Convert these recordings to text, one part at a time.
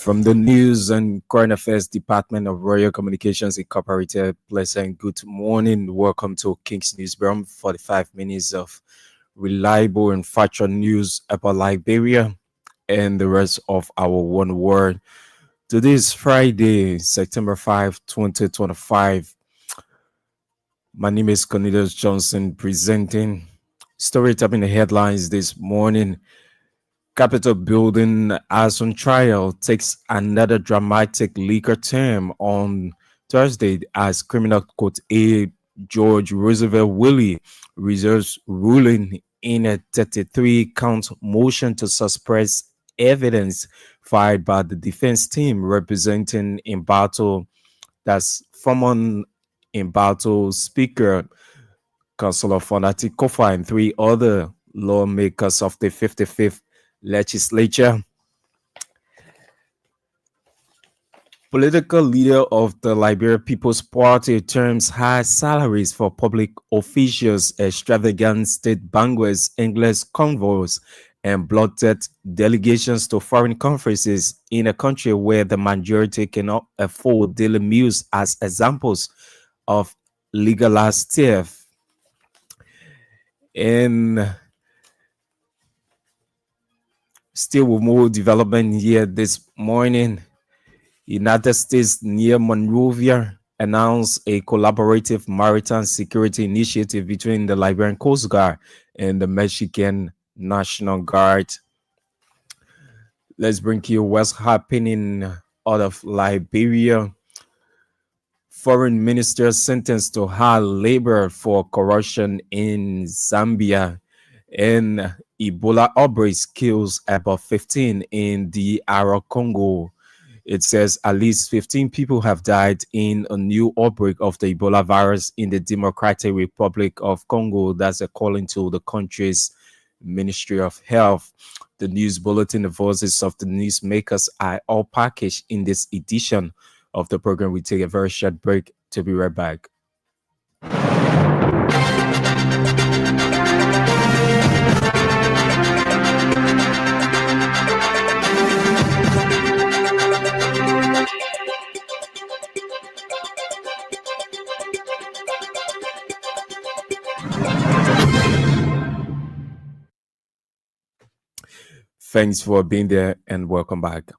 From the News and Current Affairs Department of Royal Communications Incorporated, pleasant good morning. Welcome to King's Newsroom, 45 minutes of reliable and factual news about Liberia and the rest of our one world. Today is Friday, September 5, 2025. My name is Cornelius Johnson presenting. Story tapping the headlines this morning. Capitol building as on trial takes another dramatic legal term on Thursday as criminal court aide George Roosevelt Willie reserves ruling in a 33-count motion to suppress evidence filed by the defense team representing in battle, that's former in battle Speaker Councilor Fonati Kofa and three other lawmakers of the 55th legislature. Political leader of the Liberia People's Party terms high salaries for public officials, extravagant state banquets, endless convoys, and bloated delegations to foreign conferences in a country where the majority cannot afford daily meals as examples of legalized theft. And still with more development here this morning, United States near Monrovia announced a collaborative maritime security initiative between the Liberian Coast Guard and the Mexican National Guard. Let's bring you what's happening out of Liberia. Foreign minister sentenced to hard labor for corruption in Zambia, and Ebola outbreaks kills about 15 in the DR Congo. It says at least 15 people have died in a new outbreak of the Ebola virus in the Democratic Republic of Congo. That's according to the country's Ministry of Health. The news bulletin, the voices of the newsmakers, are all packaged in this edition of the program. We take a very short break to be right back. Thanks for being there and welcome back.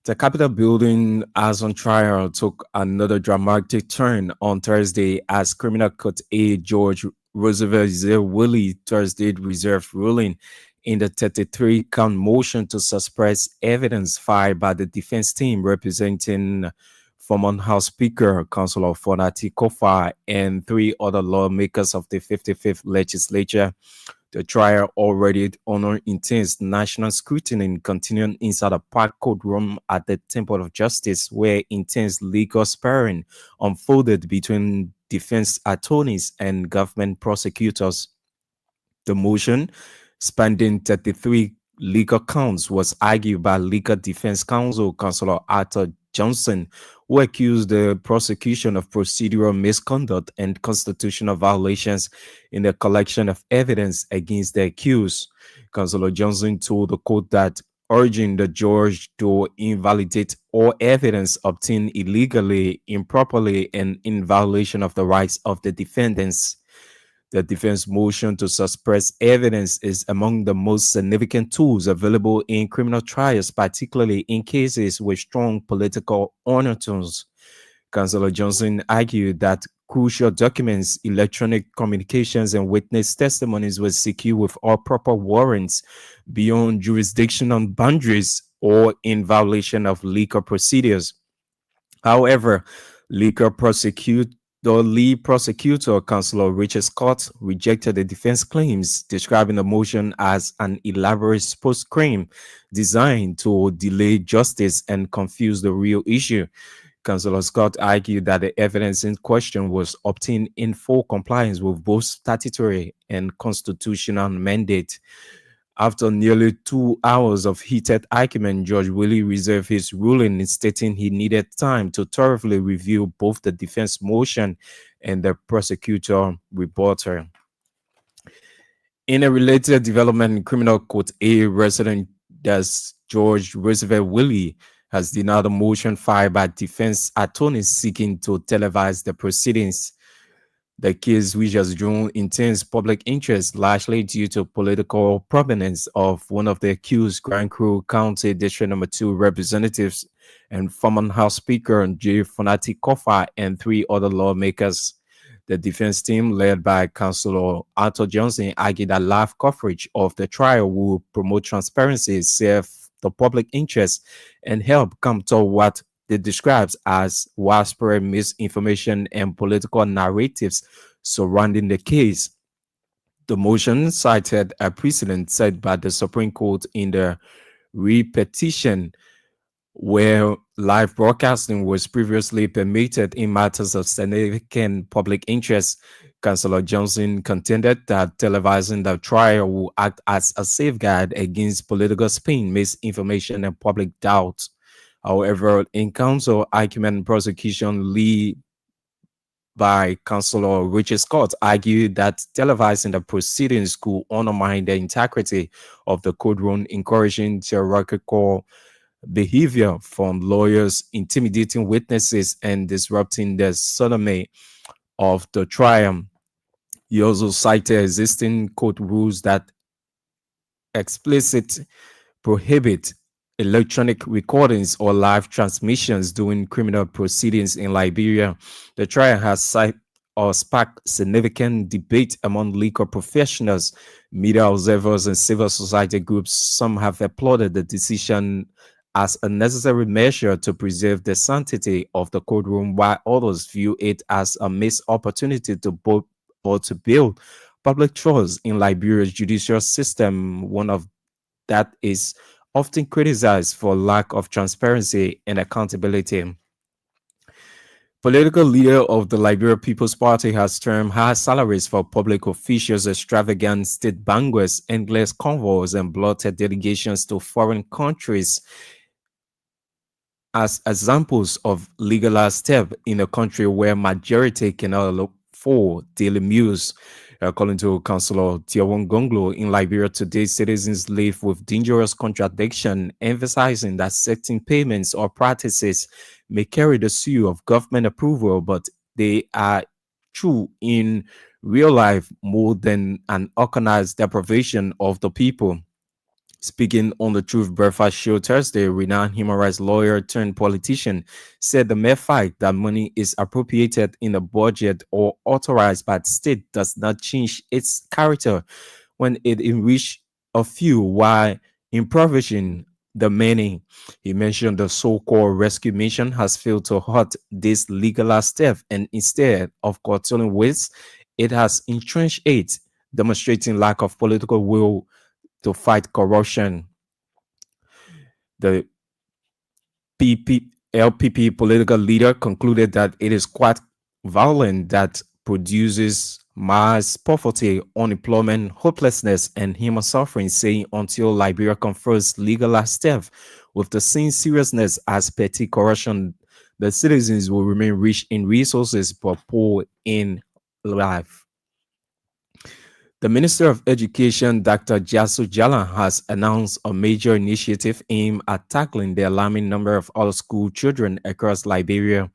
The Capitol building, as on trial, took another dramatic turn on Thursday as criminal court aide George Roosevelt Willie Thursday reserved ruling in the 33-count motion to suppress evidence filed by the defense team representing former House Speaker Councilor Fonati Kofa and three other lawmakers of the 55th legislature. The trial already under intense national scrutiny continuing inside a packed courtroom at the Temple of Justice, where intense legal sparring unfolded between defense attorneys and government prosecutors. The motion, spanning 33 legal counts, was argued by legal defense counsel Councilor Arthur Johnson, who accused the prosecution of procedural misconduct and constitutional violations in the collection of evidence against the accused. Councilor Johnson told the court that urging the judge to invalidate all evidence obtained illegally, improperly, and in violation of the rights of the defendants. The defense motion to suppress evidence is among the most significant tools available in criminal trials, particularly in cases with strong political undertones. Councilor Johnson argued that crucial documents, electronic communications, and witness testimonies were secured with all proper warrants beyond jurisdictional boundaries or in violation of legal procedures. However, the lead prosecutor, Councilor Richard Scott, rejected the defense claims, describing the motion as an elaborate post-crime designed to delay justice and confuse the real issue. Councilor Scott argued that the evidence in question was obtained in full compliance with both statutory and constitutional mandate. After nearly 2 hours of heated argument, Judge Willie reserved his ruling, stating he needed time to thoroughly review both the defense motion and the prosecutor rebuttal. In a related development, criminal court A resident, that's George Roosevelt Willie, has denied a motion filed by defense attorneys seeking to televise the proceedings. The case, which has drawn intense public interest largely due to political prominence of one of the accused Grand Crew County District Number 2 representatives and former House Speaker J. Fonati Kofa and three other lawmakers. The defense team, led by Councillor Arthur Johnson, argued that live coverage of the trial will promote transparency, serve the public interest, and help counter what it describes as widespread misinformation and political narratives surrounding the case. The motion cited a precedent set by the Supreme Court in the repetition where live broadcasting was previously permitted in matters of significant public interest. Councillor Johnson contended that televising the trial will act as a safeguard against political spin, misinformation, and public doubt. However, in counsel argument prosecution lead by Councillor Richard Scott argued that televising the proceedings could undermine the integrity of the courtroom, encouraging theoretical behavior from lawyers, intimidating witnesses, and disrupting the solemnity of the trial. He also cited existing court rules that explicit prohibit electronic recordings or live transmissions during criminal proceedings in Liberia. The trial has sparked significant debate among legal professionals, media observers, and civil society groups. Some have applauded the decision as a necessary measure to preserve the sanctity of the courtroom, while others view it as a missed opportunity to build public trust in Liberia's judicial system, one of that is often criticized for lack of transparency and accountability. Political leader of the Liberia People's Party has termed high salaries for public officials, extravagant state banquets, endless convoys, and bloated delegations to foreign countries as examples of legalized step in a country where majority cannot afford daily meals. According to Councillor Tiawon Gonglo, in Liberia today, citizens live with dangerous contradiction, emphasizing that certain payments or practices may carry the seal of government approval, but they are true in real life more than an organized deprivation of the people. Speaking on the Truth Breakfast Show Thursday, renowned human rights lawyer turned politician said the mere fact that money is appropriated in a budget or authorized by the state does not change its character when it enriches a few while impoverishing the many. He mentioned the so-called rescue mission has failed to halt this legalized theft, and instead of curtailing waste, it has entrenched it, demonstrating lack of political will to fight corruption. The LPP political leader concluded that it is quite violent that produces mass poverty, unemployment, hopelessness, and human suffering, saying until Liberia confers legalized theft with the same seriousness as petty corruption, the citizens will remain rich in resources but poor in life. The Minister of Education, Dr. Jasu Jalan, has announced a major initiative aimed at tackling the alarming number of out-of-school children across Liberia.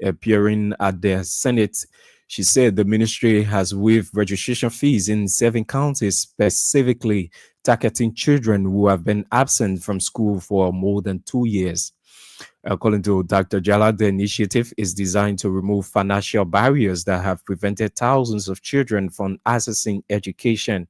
Appearing at the Senate, she said the ministry has waived registration fees in 7 counties, specifically targeting children who have been absent from school for more than 2 years. According to Dr. Jala, the initiative is designed to remove financial barriers that have prevented thousands of children from accessing education.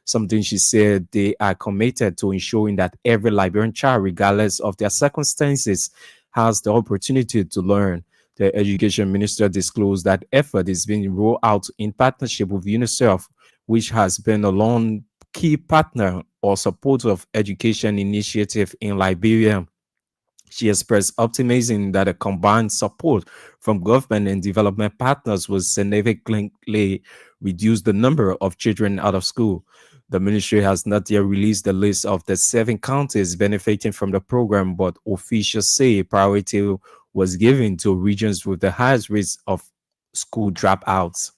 Something she said they are committed to ensuring that every Liberian child, regardless of their circumstances, has the opportunity to learn. The education minister disclosed that effort is being rolled out in partnership with UNICEF, which has been a long key partner or supporter of education initiative in Liberia. She expressed optimism that a combined support from government and development partners will significantly reduce the number of children out of school. The ministry has not yet released the list of the 7 counties benefiting from the program, but officials say priority was given to regions with the highest risk of school dropouts.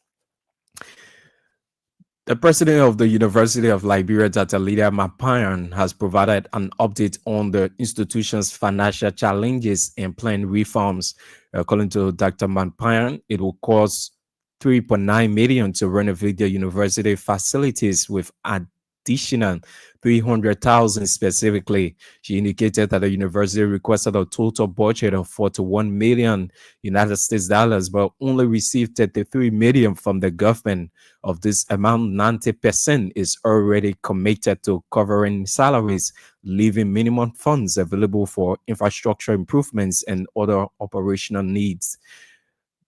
The president of the University of Liberia, Dr. Lydia Mapian, has provided an update on the institution's financial challenges and planned reforms. According to Dr. Mapian, it will cost 3.9 million to renovate the university facilities with additional 300,000 specifically. She indicated that the university requested a total budget of 41 million United States dollars, but only received 33 million from the government. Of this amount, 90% is already committed to covering salaries, leaving minimum funds available for infrastructure improvements and other operational needs.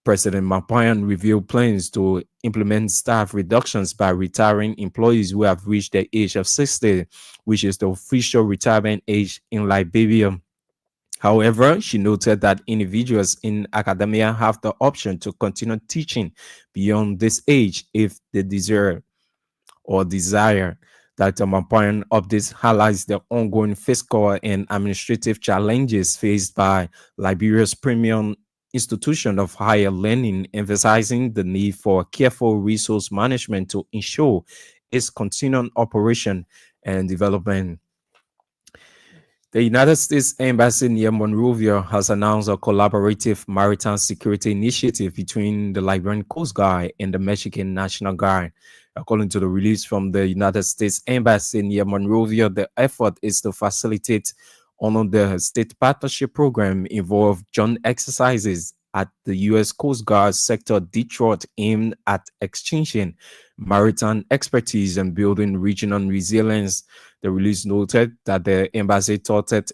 President Mapayan revealed plans to implement staff reductions by retiring employees who have reached the age of 60, which is the official retirement age in Liberia. However, she noted that individuals in academia have the option to continue teaching beyond this age if they desire. Dr. Mampayan updates highlights the ongoing fiscal and administrative challenges faced by Liberia's premium institution of higher learning, emphasizing the need for careful resource management to ensure its continuing operation and development. The United States Embassy near Monrovia has announced a collaborative maritime security initiative between the Liberian Coast Guard and the Mexican National Guard. According to the release from the United States Embassy near Monrovia, the effort is to facilitate on the state partnership program involve joint exercises at the U.S. Coast Guard sector Detroit aimed at exchanging maritime expertise and building regional resilience. The release noted that the embassy touted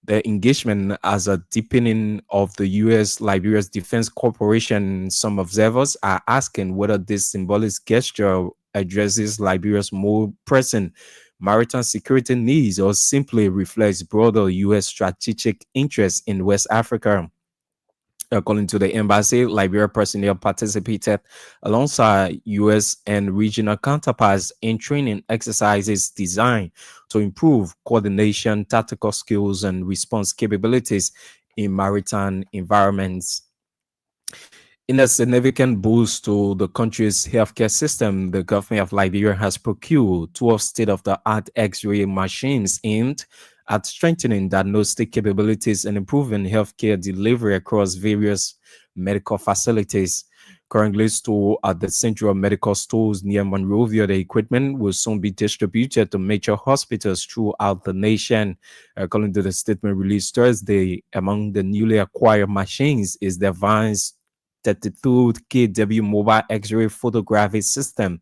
the engagement as a deepening of the U.S. Liberia's defense cooperation. Some observers are asking whether this symbolic gesture addresses Liberia's more pressing maritime security needs or simply reflects broader U.S. strategic interests in West Africa. According to the embassy, Liberia personnel participated alongside U.S. and regional counterparts in training exercises designed to improve coordination, tactical skills, and response capabilities in maritime environments. In a significant boost to the country's healthcare system, the government of Liberia has procured 12 state-of-the-art X-ray machines aimed at strengthening diagnostic capabilities and improving healthcare delivery across various medical facilities. Currently stored at the Central Medical Stores near Monrovia, the equipment will soon be distributed to major hospitals throughout the nation. According to the statement released Thursday, among the newly acquired machines is the advanced 32 kW mobile X-ray photography system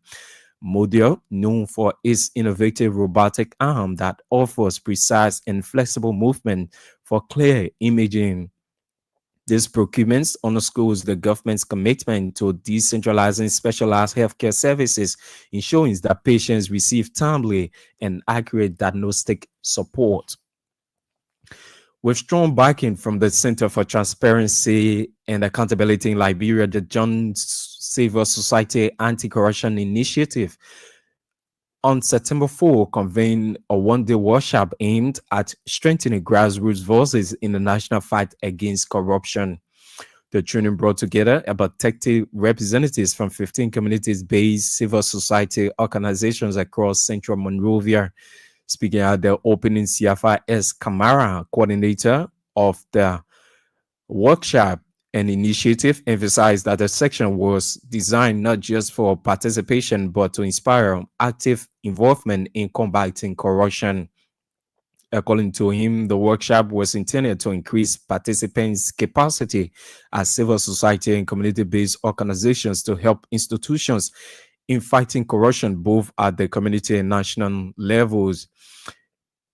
module, known for its innovative robotic arm that offers precise and flexible movement for clear imaging. This procurement underscores the government's commitment to decentralizing specialized healthcare services, ensuring that patients receive timely and accurate diagnostic support. With strong backing from the Center for Transparency and Accountability in Liberia, the John Civil Society Anti-Corruption Initiative on September 4 convened a one-day workshop aimed at strengthening grassroots voices in the national fight against corruption. The training brought together about 30 representatives from 15 communities-based civil society organizations across Central Monrovia. Speaking at the opening, Siafa S. Kamara, coordinator of the workshop and initiative, emphasized that the section was designed not just for participation, but to inspire active involvement in combating corruption. According to him, the workshop was intended to increase participants' capacity as civil society and community-based organizations to help institutions in fighting corruption both at the community and national levels.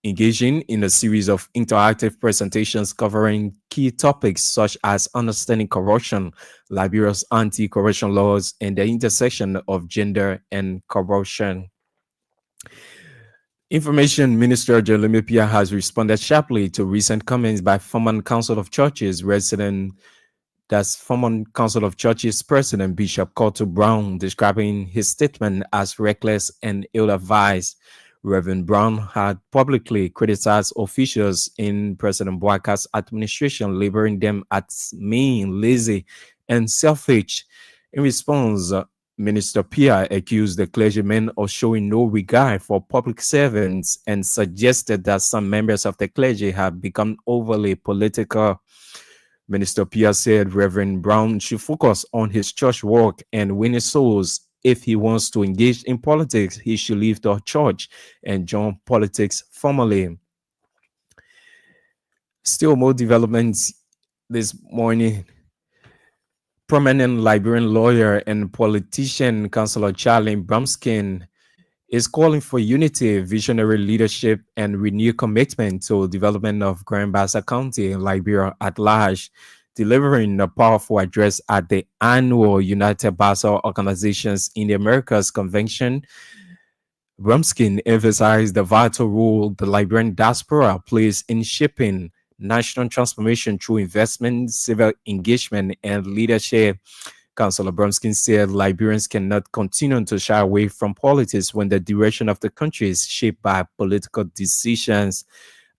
Engaging in a series of interactive presentations covering key topics such as understanding corruption, Liberia's anti-corruption laws, and the intersection of gender and corruption. Information Minister Jeremy Pia has responded sharply to recent comments by former Council of Churches resident that's former Council of Churches President Bishop Cotto Brown, describing his statement as reckless and ill-advised. Reverend Brown had publicly criticized officials in President Boaka's administration, labeling them as mean, lazy, and selfish. In response, Minister Pia accused the clergymen of showing no regard for public servants and suggested that some members of the clergy have become overly political. Minister Pia said Reverend Brown should focus on his church work and winning souls. If he wants to engage in politics, he should leave the church and join politics formally. Still more developments this morning. Prominent Liberian lawyer and politician Councillor Charlie Brumskin is calling for unity, visionary leadership, and renewed commitment to development of Grand Bassa County and Liberia at large, delivering a powerful address at the annual United Bassa Organizations in the Americas Convention. Brumskin emphasized the vital role the Liberian diaspora plays in shaping national transformation through investment, civil engagement, and leadership. Councillor Brumskin said Liberians cannot continue to shy away from politics when the direction of the country is shaped by political decisions,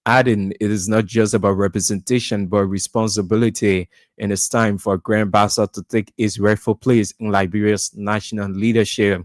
adding it is not just about representation but responsibility, and it's time for Grand Bassa to take its rightful place in Liberia's national leadership.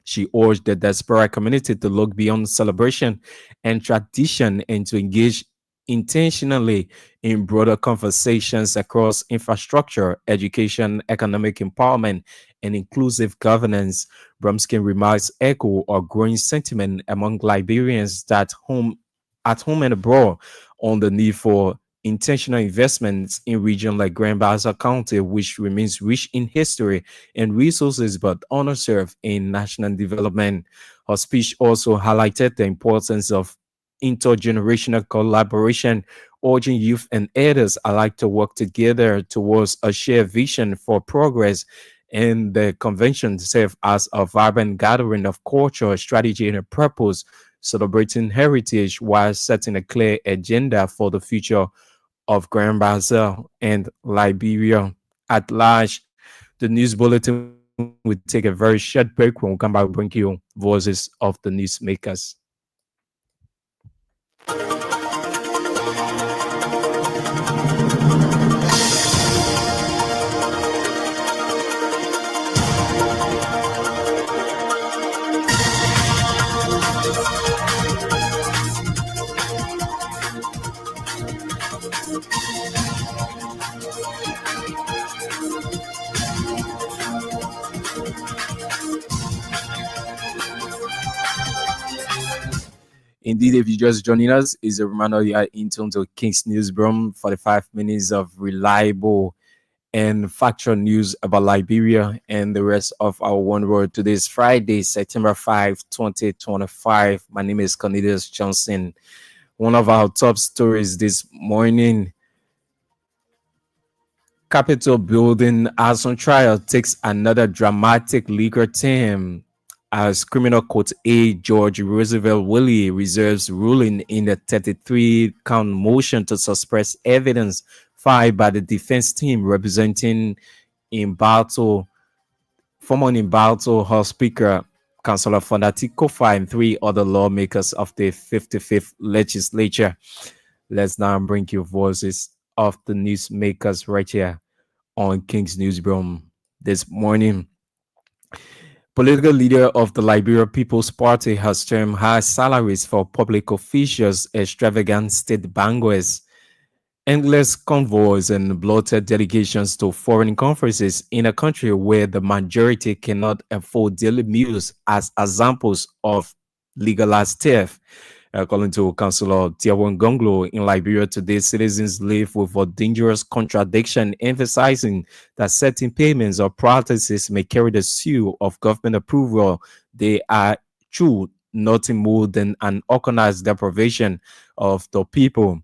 She urged the diaspora community to look beyond celebration and tradition and to engage intentionally in broader conversations across infrastructure, education, economic empowerment, and inclusive governance. Brumskin remarks echo a growing sentiment among Liberians at home and abroad on the need for intentional investments in regions like Grand Bassa County, which remains rich in history and resources but underserved in national development. Her speech also highlighted the importance of intergenerational collaboration, urging youth and elders alike to work together towards a shared vision for progress. And the convention served as a vibrant gathering of culture, strategy, and a purpose, celebrating heritage while setting a clear agenda for the future of Grand Bassa and Liberia at large. The news bulletin will take a very short break. When we come back, we'll bring you voices of the newsmakers. Indeed, if you're just joining us, is a reminder you are in terms of King's Newsroom, 45 minutes of reliable and factual news about Liberia and the rest of our one world. Today is Friday, September 5, 2025. My name is Cornelius Johnson. One of our top stories this morning: Capitol building as on trial takes another dramatic legal turn as criminal court aide George Roosevelt Willie reserves ruling in the 33-count motion to suppress evidence filed by the defense team representing in battle former Imbalto House Speaker Councillor Fondati Kofa and three other lawmakers of the 55th legislature. Let's now bring you voices of the newsmakers right here on King's Newsroom this morning. Political leader of the Liberia People's Party has termed high salaries for public officials extravagant state banquets, endless convoys, and bloated delegations to foreign conferences in a country where the majority cannot afford daily meals as examples of legalized theft. According to Councillor Tiawon Gonglo, in Liberia today, citizens live with a dangerous contradiction, emphasizing that certain payments or practices may carry the seal of government approval. They are true, nothing more than an organized deprivation of the people.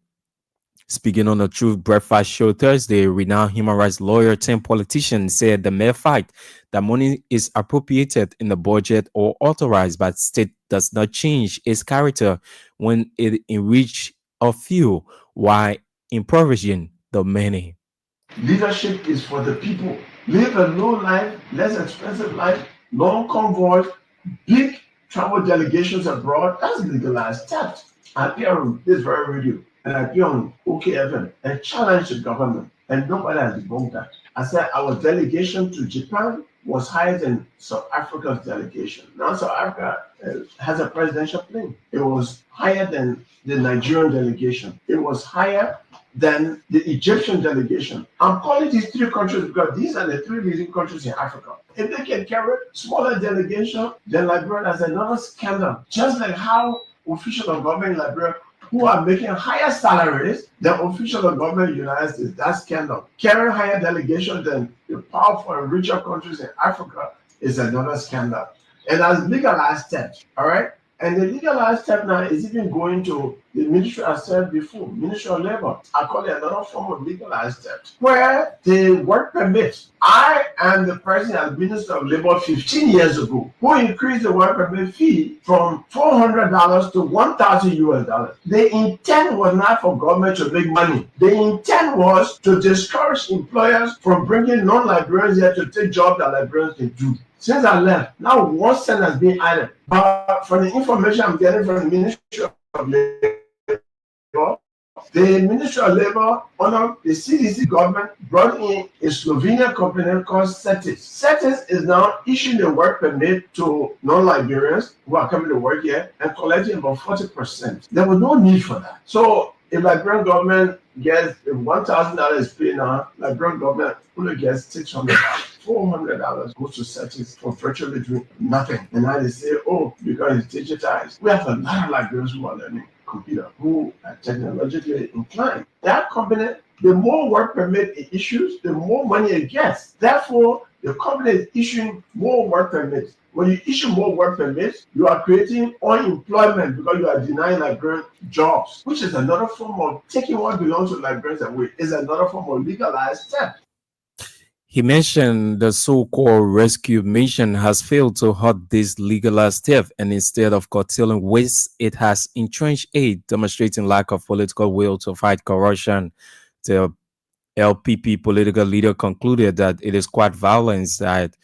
Speaking on the Truth Breakfast Show Thursday, renowned human rights lawyer turned politician said the mere fact that money is appropriated in the budget or authorized by the state does not change its character when it enrich a few while impoverishing the many. Leadership is for the people. Live a low life, less expensive life, long convoys, big travel delegations abroad. That's legalized theft. I appear on this very radio and I appear on OKFM and challenge the government, and nobody has debunked that. I said our delegation to Japan was higher than South Africa's delegation. Now South Africa has a presidential plane. It was higher than the Nigerian delegation. It was higher than the Egyptian delegation. I'm calling these three countries because these are the three leading countries in Africa. If they can carry smaller delegation, then Liberia has another scandal. Just like how officials of government in Liberia who are making higher salaries than officials of government in the United States. That's scandal. Carrying higher delegation than the powerful and richer countries in Africa is another scandal. And that's legalized steps, all right? And the legalized step now is even going to the ministry I said before, Ministry of Labor. I call it another form of legalized steps, where the work permit. I am the president as Minister of Labor 15 years ago, who increased the work permit fee from $400 to $1,000 US. The intent was not for government to make money. The intent was to discourage employers from bringing non-Liberians here to take jobs that Liberians can do. Since I left, now 1 cent has been added. But from the information I'm getting from the Ministry of Labor, the Ministry of Labor under the CDC government brought in a Slovenian company called Sept. Sept is now issuing the work permit to non-Liberians who are coming to work here and collecting about 40%. There was no need for that. So if Liberian government gets if $1,000 paid now, Liberian government only gets $600. $400 goes to Sept for virtually doing nothing. And now they say, oh, because it's digitized. We have a lot of Liberians who are learning computer, who are technologically inclined. That company, the more work permit it issues, the more money it gets. Therefore, the company is issuing more work permits. When you issue more work permits, you are creating unemployment because you are denying Liberian jobs, which is another form of taking what belongs to Liberians away. Is another form of legalized step. He mentioned the so-called rescue mission has failed to halt this legalized theft, and instead of curtailing waste, it has entrenched aid, demonstrating lack of political will to fight corruption. The LPP political leader concluded that it is quite violence that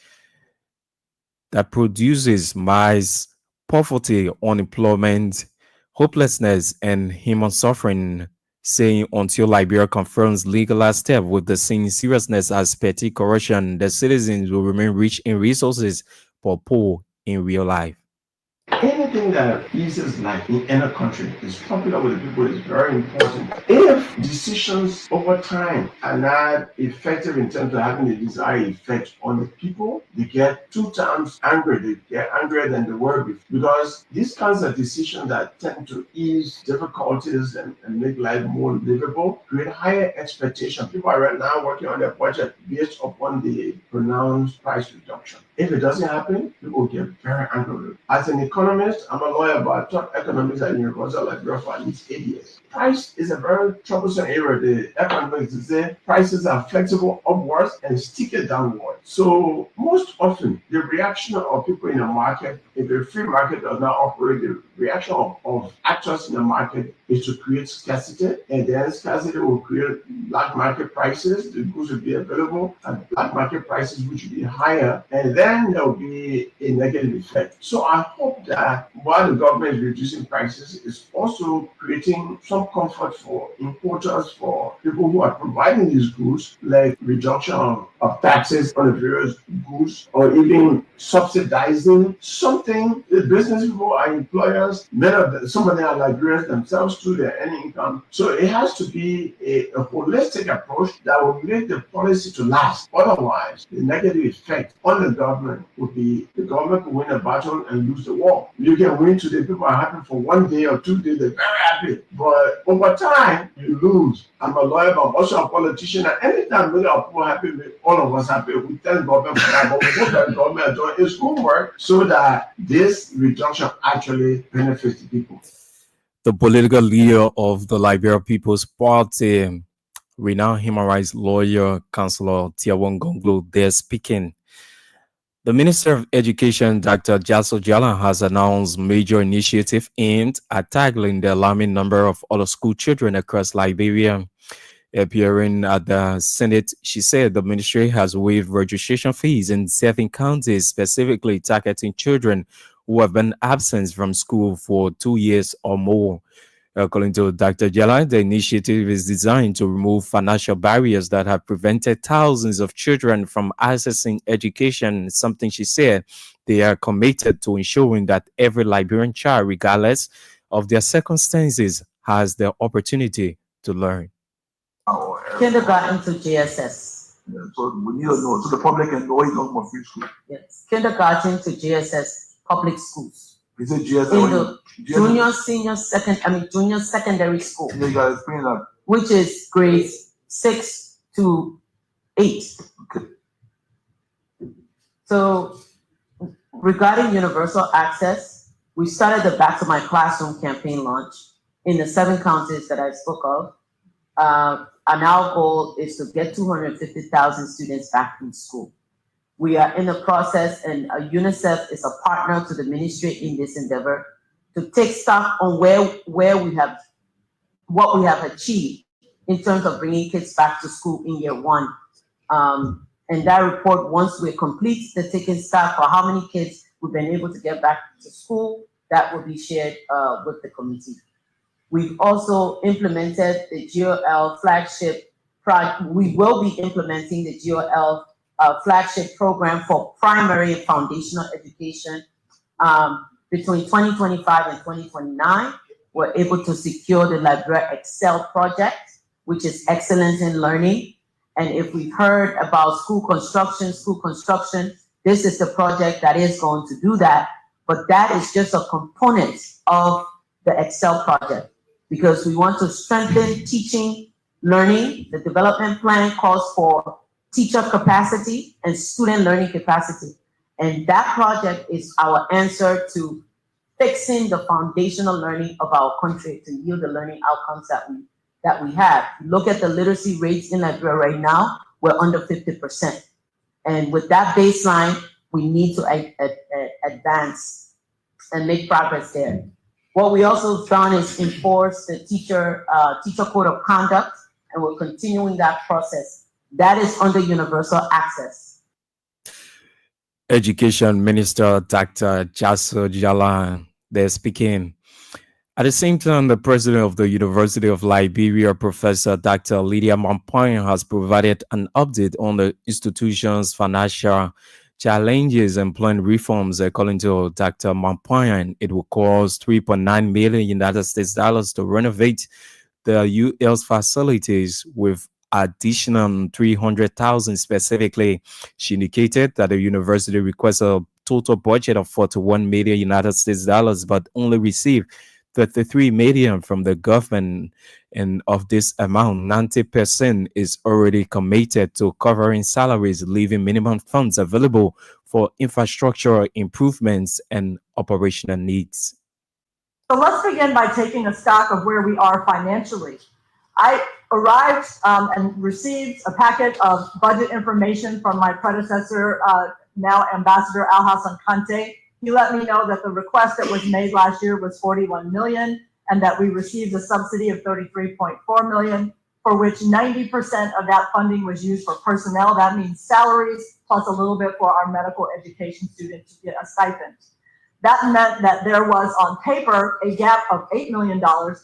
produces mice, poverty, unemployment, hopelessness, and human suffering, saying until Liberia confirms legalized step with the same seriousness as petty corruption, the citizens will remain rich in resources but poor in real life. Anything that eases life in any country is popular with the people is very important. If decisions over time are not effective in terms of having the desired effect on the people, they get 2 times angry. They get angrier than they were before. Because these kinds of decisions that tend to ease difficulties and make life more livable create higher expectation. People are right now working on their budget based upon the pronounced price reduction. If it doesn't happen, people get very angry. As an economist, I'm a lawyer, but I taught economics at University of Liberia for at least 8 years. Price is a very troublesome area. The economics say prices are flexible upwards and sticky downward. So most often, the reaction of people in the market, if a free market does not operate, the reaction of actors in the market is to create scarcity, and then scarcity will create black market prices. The goods will be available at black market prices, which will be higher, and then there will be a negative effect. So I hope that while the government is reducing prices, it's also creating some comfort for importers, for people who are providing these goods, like reduction of taxes on the various goods, or even subsidizing something. The business people are employers, many of them, some of them are Liberians themselves too, their earning income. So it has to be a holistic approach that will make the policy to last. Otherwise, the negative effect on the government would be the government will win a battle and lose the war. You can win today, people are happy for 1 day or 2 days, they're very happy. But over time, you lose. I'm a lawyer, but I'm also a politician. And anytime we are people happy, make all of us happy. We thank government for that, but we hope that the government is doing its homework so that this reduction actually benefits the people. The political leader of the Liberia People's Party, renowned human rights lawyer, Councillor Tiawon Gonglo, there speaking. The Minister of Education, Dr. Jaso Jalan, has announced major initiative aimed at tackling the alarming number of out-of-school children across Liberia. Appearing at the Senate, she said the ministry has waived registration fees in 7 counties, specifically targeting children who have been absent from school for 2 years or more. According to Dr. Jala, the initiative is designed to remove financial barriers that have prevented thousands of children from accessing education, something she said they are committed to ensuring that every Liberian child, regardless of their circumstances, has the opportunity to learn. Kindergarten to GSS. Yeah, so we need to know, so the public can know it's not more free school. Yes, kindergarten to GSS public schools. Is it GSS? In the junior secondary school. Yeah, you gotta explain that. Which is grades 6 to 8. Okay. So regarding universal access, we started the Back to My Classroom campaign launch in the 7 counties that I spoke of. And our goal is to get 250,000 students back in school. We are in the process, and UNICEF is a partner to the ministry in this endeavor to take stock on what we have achieved in terms of bringing kids back to school in year 1. And that report, once we complete the taking stock for how many kids we've been able to get back to school, that will be shared with the committee. We've also implemented the GOL flagship project. We will be implementing the GOL flagship program for primary and foundational education between 2025 and 2029. We're able to secure the Liberia Excel project, which is excellence in learning. And if we've heard about school construction, this is the project that is going to do that. But that is just a component of the Excel project, because we want to strengthen teaching, learning. The development plan calls for teacher capacity and student learning capacity. And that project is our answer to fixing the foundational learning of our country to yield the learning outcomes that we have. Look at the literacy rates in Liberia right now, we're under 50%. And with that baseline, we need to advance and make progress there. What we also done is enforce the teacher code of conduct, and we're continuing that process. That is under universal access. Education Minister Dr. Jaso Jalan, they're speaking. At the same time, the president of the University of Liberia, Professor Dr. Lydia Mampoyan, has provided an update on the institution's financial challenges and planned reforms. According to Dr. Mampoyan, it will cost $3.9 million United States dollars to renovate the UL's facilities, with additional 300,000 specifically. She indicated that the university requests a total budget of 41 million United States dollars, but only received 33 million from the government, and of this amount, 90% is already committed to covering salaries, leaving minimum funds available for infrastructure improvements and operational needs. So let's begin by taking a stock of where we are financially. I arrived and received a packet of budget information from my predecessor, now Ambassador Alhassan Kante. He let me know that the request that was made last year was 41 million, and that we received a subsidy of 33.4 million, for which 90% of that funding was used for personnel. That means salaries, plus a little bit for our medical education students to get a stipend. That meant that there was on paper a gap of $8 million,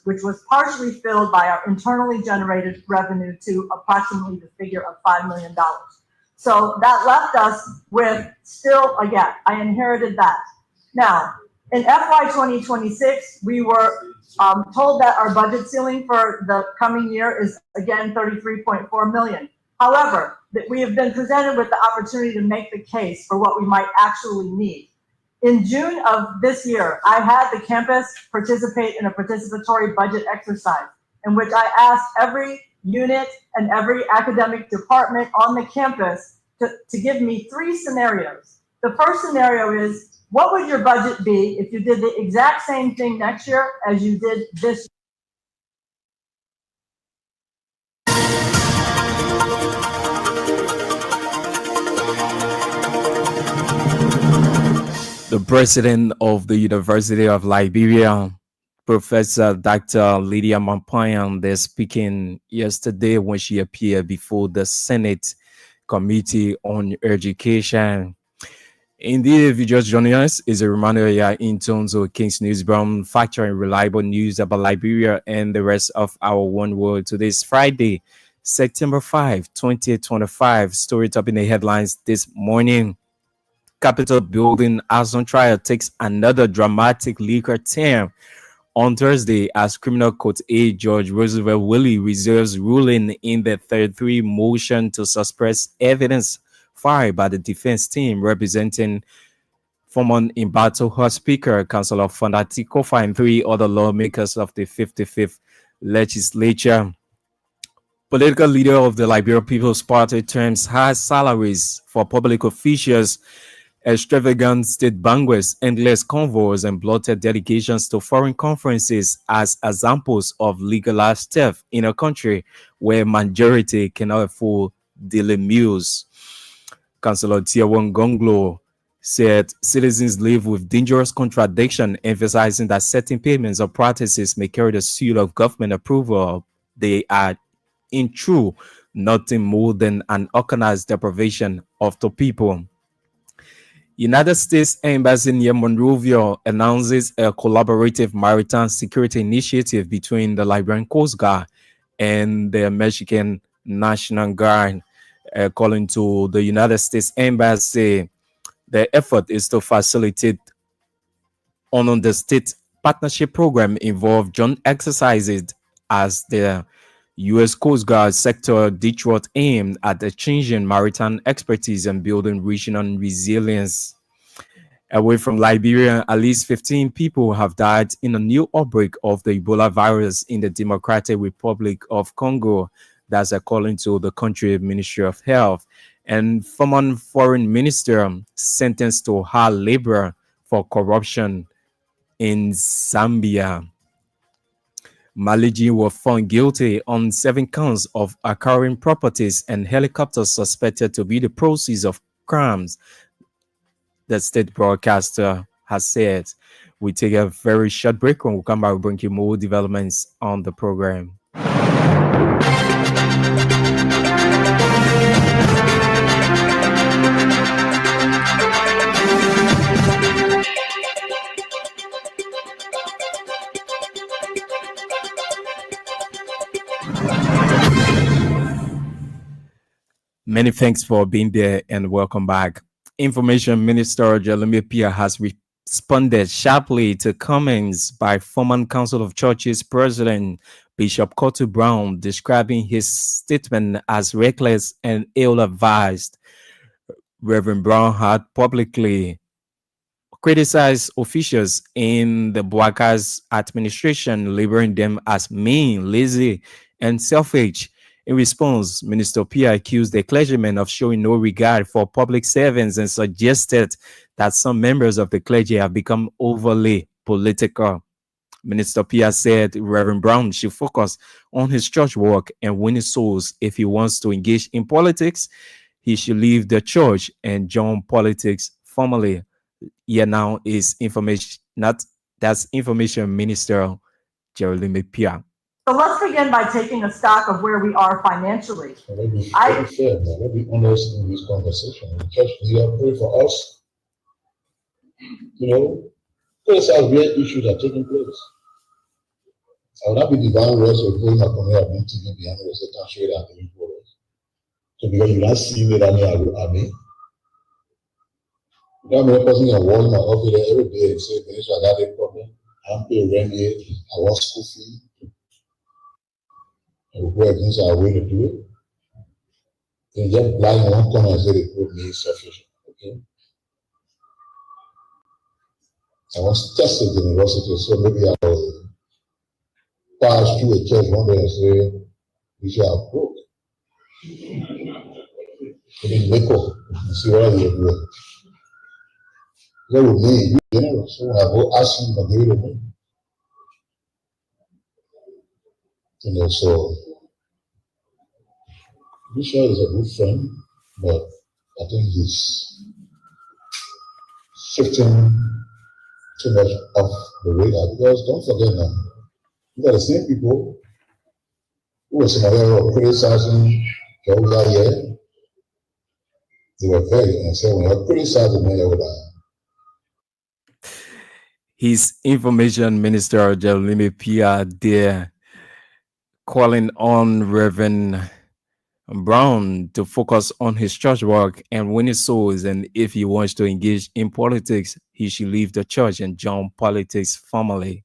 which was partially filled by our internally generated revenue to approximately the figure of $5 million. So that left us with still a gap. I inherited that. Now, in FY 2026, we were told that our budget ceiling for the coming year is again 33.4 million. However, that we have been presented with the opportunity to make the case for what we might actually need. In June of this year, I had the campus participate in a participatory budget exercise in which I asked every unit and every academic department on the campus to give me 3 scenarios. The first scenario is, what would your budget be if you did the exact same thing next year as you did this year? The president of the University of Liberia, Professor Dr. Lydia Mampoyan, they're speaking yesterday when she appeared before the Senate Committee on Education. Indeed, if you just joining us, is a reminder you are in tones of King's Newsroom, factoring reliable news about Liberia and the rest of our one world. Today is Friday, September 5, 2025. Story topping the headlines this morning. Capitol building as on trial takes another dramatic legal turn on Thursday as Criminal Court A. George Roosevelt Willie reserves ruling in the 33 motion to suppress evidence filed by the defense team representing former Imbato House Speaker, Councilor Fondati Kofa, and three other lawmakers of the 55th legislature. Political leader of the Liberia People's Party terms high salaries for public officials, extravagant state banquets, endless convoys, and bloated delegations to foreign conferences as examples of legalized theft in a country where majority cannot afford daily meals. Councillor Tiawon Gonglo said citizens live with dangerous contradiction, emphasizing that certain payments or practices may carry the seal of government approval. They are, in true, nothing more than an organized deprivation of the people. United States Embassy near Monrovia announces a collaborative maritime security initiative between the Liberian Coast Guard and the Mexican National Guard. According to the United States Embassy, the effort is to facilitate on the state partnership program involve joint exercises as the U.S. Coast Guard sector Detroit aimed at exchanging maritime expertise and building regional resilience. Away from Liberia, at least 15 people have died in a new outbreak of the Ebola virus in the Democratic Republic of Congo. That's according to the country Ministry of Health. And former foreign minister sentenced to hard labor for corruption in Zambia. Maliji was found guilty on 7 counts of acquiring properties and helicopters suspected to be the proceeds of crimes, the state broadcaster has said. We take a very short break. When we come back, we'll bring you more developments on the program. Many thanks for being there and welcome back. Information Minister Jeremy Pia has responded sharply to comments by former Council of Churches President Bishop Kotu Brown describing his statement as reckless and ill-advised. Reverend Brown had publicly criticized officials in the Boakas administration, labeling them as mean, lazy, and selfish. In response, Minister Pia accused the clergymen of showing no regard for public servants and suggested that some members of the clergy have become overly political. Minister Pia said Reverend Brown should focus on his church work and winning souls. If he wants to engage in politics, he should leave the church and join politics formally. Here now is information, that's Information Minister Jeremy Pia. So let's begin by taking a stock of where we are financially. Let me fair, man. Let me honest in this conversation. The church is here pray for us. You know, those are real issues are taking place. I will not be divine words of going upon here. I've been thinking behind the second show that the words. So because you not see me that I mean. You know, I'm person in my office every day and say, I got a problem. I'm paying rent here. I want school fee. And we go against our way to do it. Then just blind in one corner and say they put me sufficient. Okay. I was tested in university, so maybe I will pass through a church one day and say, we should have broke. Maybe make up and see what you're doing. That would mean you know, so I go ask you to give it to me. You know, so Bishop is a good friend, but I think he's shifting too much off the radar because don't forget now, these are the same people who were criticizing Georgia here They were very, and so when I criticized the man over that, His information minister, Jeremy Pia, there calling on Reverend Brown to focus on his church work and winning souls, and if he wants to engage in politics, he should leave the church and join politics formally.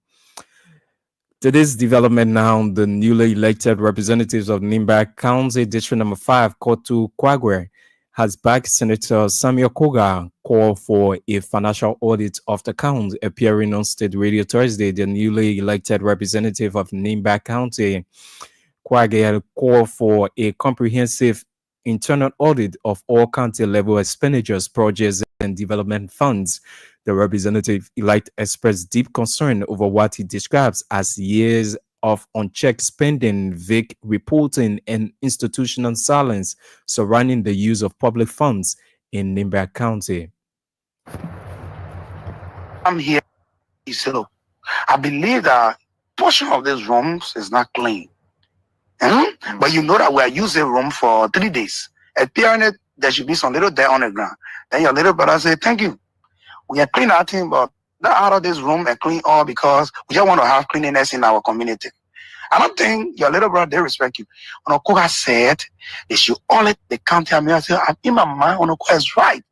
To this development now, the newly elected representatives of Nimba County District Number 5, Kotu Kwagwe, has backed Senator Samuel Koga call for a financial audit of the county. Appearing on state radio Thursday, the newly elected representative of Nimba County, Kwagwe, called for a comprehensive internal audit of all county-level expenditures, projects, and development funds. The representative-elect expressed deep concern over what he describes as years of unchecked spending, vague reporting, and institutional silence surrounding the use of public funds in Nimba County. I'm here. So I believe that portion of these rooms is not clean. But you know that we are using room for 3 days. Appearing it, there should be some little dirt on the ground. Then your little brother say, thank you. We are clean our thing, but not out of this room and clean all because we just want to have cleanliness in our community. I don't think your little brother, they respect you. Onokoga said they should audit the county. I said, in my mind, Onokoga is right.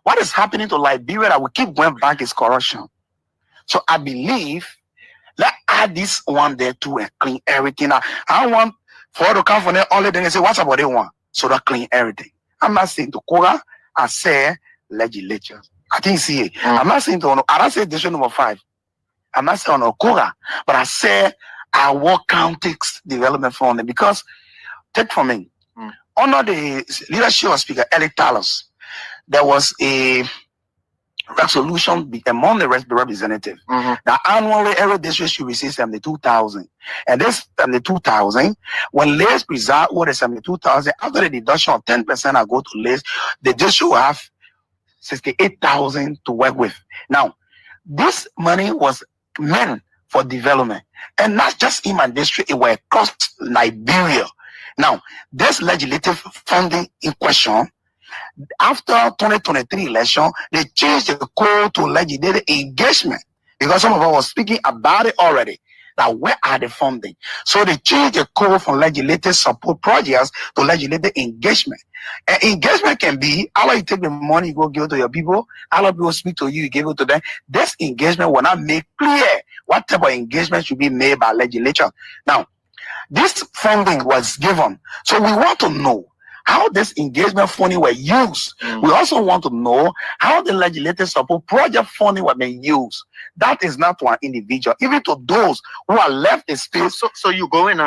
What is happening to Liberia that we keep going back is corruption. So I believe, let's add this one there too and clean everything. I don't want for to come from there only then they say, what's about they want? So that clean everything. I'm not saying to Koga, I say legislature. I think see, I'm not saying to I don't say district number 5. I'm not saying on Koga, but I say our county development fund because take from me. Under the leadership of Speaker Eli Talos, there was a resolution among the representative that annually every district should receive 72,000. And this 72,000, when list result what is 72,000, after the deduction of 10% I go to list, the district will have 68,000 to work with. Now, this money was meant for development, and not just in my district, it was across Liberia. Now, this legislative funding in question, after 2023 election, they changed the code to legislative engagement because some of us were speaking about it already. Now, where are the funding? So they changed the code from legislative support projects to legislative engagement. And engagement can be, how you take the money, you go give it to your people, how people speak to you, you give it to them. This engagement will not make clear what type of engagement should be made by legislature. Now, this funding was given. So we want to know how this engagement funding were used. We also want to know how the legislative support project funding were being used. That is not to an individual, even to those who are left in space. So you go in.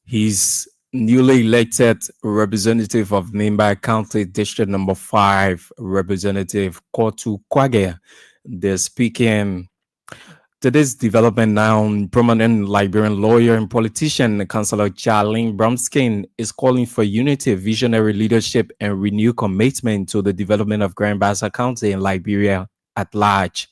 He's newly elected representative of Nimba County District Number 5, Representative Kotu Kwagwe. They're speaking to this development now. Prominent Liberian lawyer and politician, Councillor Charlene Bromskin, is calling for unity, visionary leadership, and renewed commitment to the development of Grand Bassa County and Liberia at large.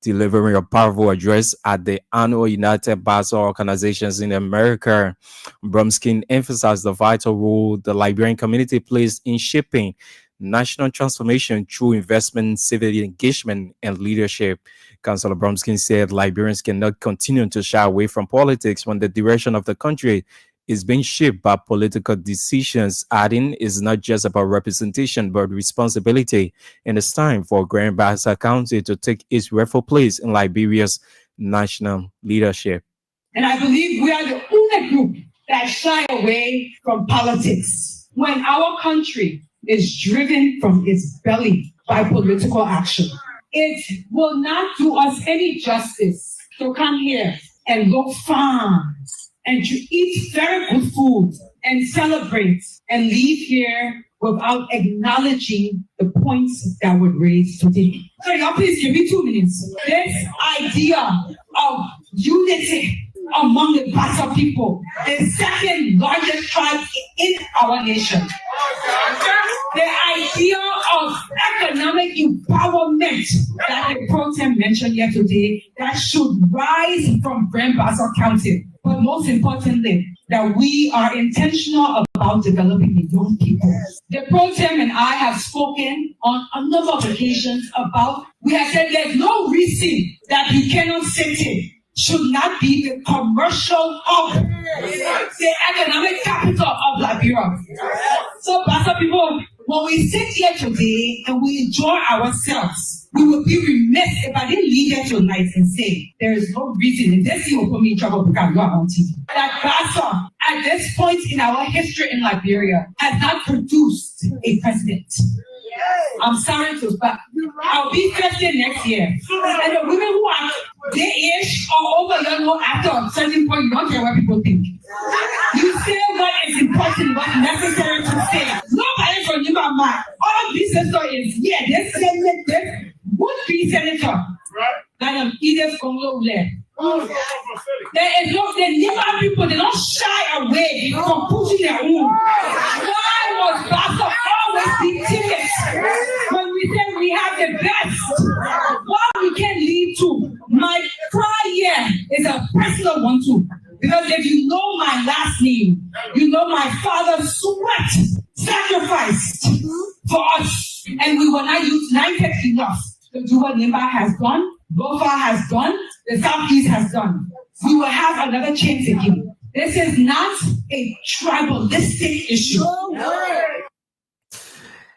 Delivering a powerful address at the annual United Bassa Organizations in America, Bromskin emphasized the vital role the Liberian community plays in shaping national transformation through investment, civic engagement, and leadership. Councillor Bromskin said Liberians cannot continue to shy away from politics when the direction of the country is being shaped by political decisions. Adding, is not just about representation but responsibility, and it's time for Grand Bassa County to take its rightful place in Liberia's national leadership. And I believe we are the only group that shy away from politics when our country is driven from its belly by political action. It will not do us any justice to come here and look fine and to eat very good food and celebrate and leave here without acknowledging the points that were raised today. So y'all please give me 2 minutes. This idea of unity among the Bassa people, the second largest tribe in our nation. The idea of economic empowerment that the pro-tem mentioned here today, that should rise from Grand Bassa County. But most importantly, that we are intentional about about developing the young people. The pro tem and I have spoken on a number of occasions about, we have said there's no reason that Buchanan City should not be the commercial hub, the economic capital of Liberia. So, Pastor people, when we sit here today and we enjoy ourselves, we will be remiss if I didn't leave here tonight and say, there is no reason, if this thing will put me in trouble because you are on TV. That Pastor, at this point in our history in Liberia, has not produced a president. I'm sorry to, but I'll be 50 next year. And the women who are their age or over young know after a certain point, you don't care what people think. You say what is important, what's necessary to say. Nobody from you are mad. All this senator is, yeah, this senator would be senator. Like Edith Congo led. There is no, the Nima people, they don't shy away from pushing their own. Why was Pastor always be timid when we say we have the best? What we can lead to? My cry here is a personal one too. Because if you know my last name, you know my father's sweat sacrificed for us. And we were not united enough to do what Nimba has done, Bofa has done, the Southeast has done. We will have another chance again. This is not a tribalistic issue.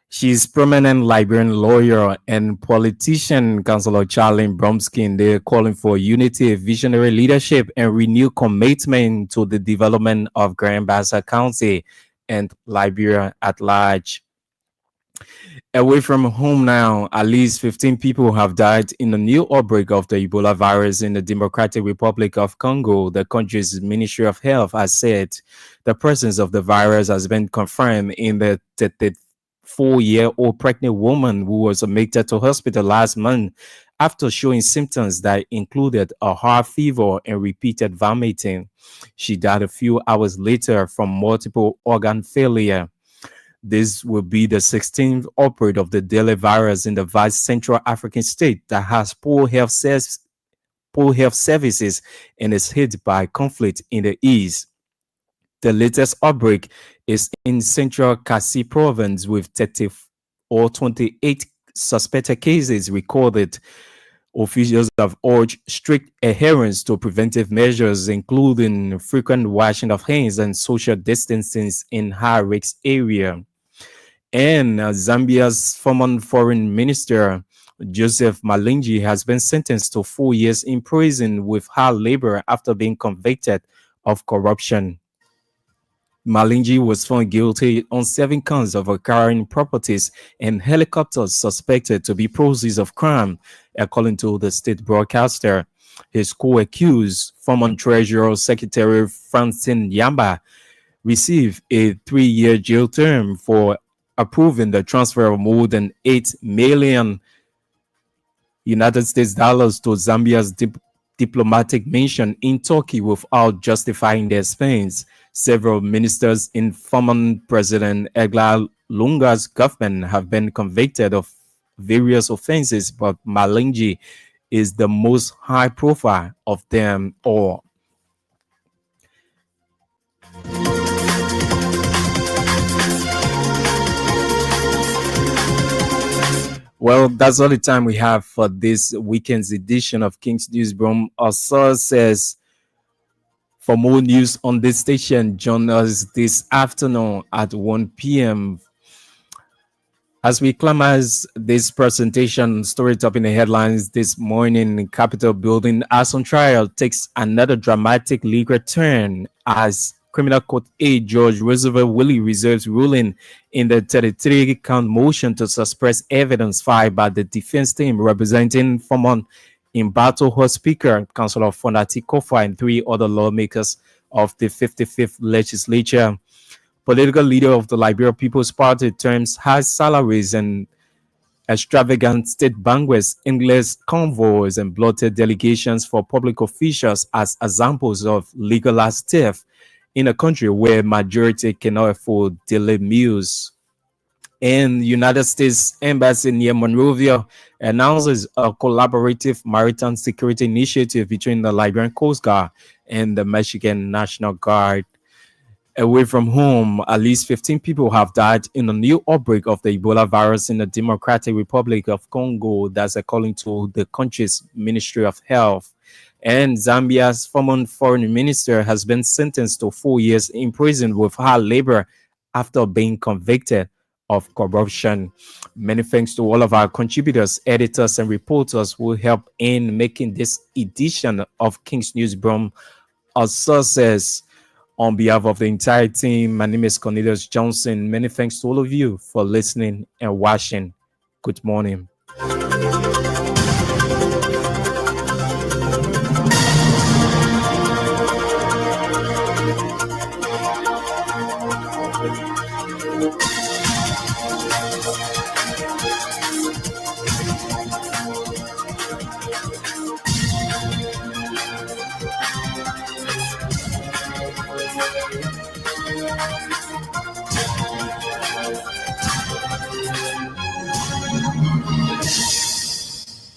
She's prominent Liberian lawyer and politician, Councillor Charlene Bromskin. They're calling for unity, visionary leadership, and renewed commitment to the development of Grand Bassa County and Liberia at large. Away from home now, at least 15 people have died in a new outbreak of the Ebola virus in the Democratic Republic of Congo. The country's Ministry of Health has said the presence of the virus has been confirmed in the 4-year-old pregnant woman who was admitted to hospital last month after showing symptoms that included a high fever and repeated vomiting. She died a few hours later from multiple organ failure. This will be the 16th outbreak of the deadly virus in the vast Central African state that has poor health services and is hit by conflict in the east. The latest outbreak is in Central Kasai province with 28 suspected cases recorded. Officials have urged strict adherence to preventive measures, including frequent washing of hands and social distancing in high-risk areas. And Zambia's former foreign minister, Joseph Malingi, has been sentenced to 4 years in prison with hard labor after being convicted of corruption. Malingi was found guilty on 7 counts of acquiring properties and helicopters suspected to be proceeds of crime, according to the state broadcaster. His co-accused, former Treasury Secretary Francine Yamba, received a 3-year jail term for approving the transfer of more than $8 million United States dollars to Zambia's diplomatic mission in Turkey without justifying their expense. Several ministers in former President Edgar Lunga's government have been convicted of various offenses, but Malingi is the most high profile of them all. Well, that's all the time we have for this weekend's edition of King's Newsroom. Our source says, for more news on this station, join us this afternoon at 1 p.m. As we climax this presentation, story top in the headlines this morning, Capitol building as on trial takes another dramatic legal turn as Criminal Court A George Roosevelt Willie reserves ruling in the 33-count motion to suppress evidence filed by the defense team representing former in-battle House Speaker, Councillor Fonati Kofa, and 3 other lawmakers of the 55th legislature. Political leader of the Liberia People's Party terms high salaries and extravagant state banquets, endless convoys, and bloated delegations for public officials as examples of legalized theft in a country where majority cannot afford daily meals. And United States Embassy near Monrovia announces a collaborative maritime security initiative between the Liberian Coast Guard and the Michigan National Guard. Away from home, at least 15 people have died in a new outbreak of the Ebola virus in the Democratic Republic of Congo. That's according to the country's Ministry of Health. And Zambia's former foreign minister has been sentenced to 4 years in prison with hard labor after being convicted of corruption. Many thanks to all of our contributors, editors, and reporters who help in making this edition of King's Newsroom a success. On behalf of the entire team, my name is Cornelius Johnson. Many thanks to all of you for listening and watching. Good morning.